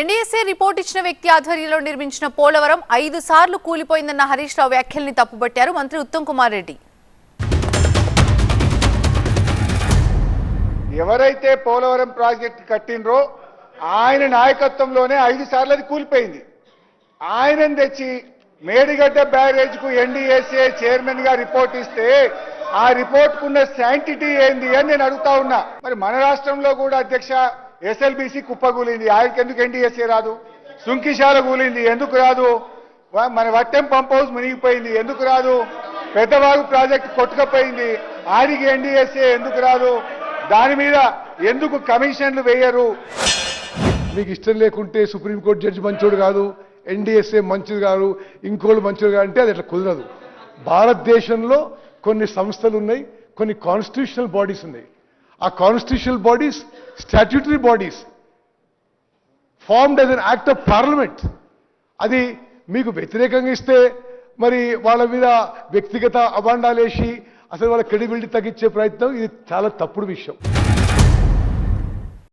NDSA report ఇచ్చిన వ్యక్తి ఆధ్వర్యంలో నిర్మించిన పోలవరం 5 సార్లు కూలిపోయిందన్న హరీష్ రావు వ్యాఖ్యల్ని తప్పుపట్టారు మంత్రి ఉత్తమ్ కుమార్ రెడ్డి. ఎవరైతే పోలవరం ప్రాజెక్ట్ కట్టినరో ఆయన నాయకత్వంలోనే 5 సార్లు అది కూలిపోయింది. ఆయనను తెచ్చి మేడిగడ్డ బ్యారేజ్ కు ఎన్డీఎస్ఏ చైర్మన్ గా రిపోర్ట్ ఇస్తే ఆ రిపోర్ట్ కున్న శాంటిటీ ఏంది అని నేను అడుగుతా ఉన్నా. మరి మన రాష్ట్రంలో కూడా అధ్యక్ష ఎస్ఎల్బీసీ కుప్పగూలింది, ఆయనకి ఎందుకు ఎన్డీఎస్ఏ రాదు? సుంకిశాల కూలింది, ఎందుకు రాదు? మన వట్టెం పంప్ హౌస్ మునిగిపోయింది, ఎందుకు రాదు? పెద్దవాగు ప్రాజెక్ట్ కొట్టుకపోయింది, ఆయనకి ఎన్డీఎస్ఏ ఎందుకు రాదు? దాని మీద ఎందుకు కమిషన్లు వేయరు? మీకు ఇష్టం లేకుంటే సుప్రీంకోర్టు జడ్జి మంచోడు కాదు, ఎన్డీఎస్ఏ మంచిది కాదు, ఇంకోళ్ళు మంచిది కాదు అంటే అది అట్లా కుదరదు. భారతదేశంలో కొన్ని సంస్థలు ఉన్నాయి, కొన్ని కాన్స్టిట్యూషనల్ బాడీస్ ఉన్నాయి. ఆ constitutional bodies statutory bodies formed as an act of parliament. అది మీకు వ్యతిరేకంగా ఇస్తే మరి వాళ్ళ మీద వ్యక్తిగత అభాండాలేసి అసలు వాళ్ళ క్రెడిబిలిటీ తగ్గించే ప్రయత్నం ఇది చాలా తప్పుడు విషయం.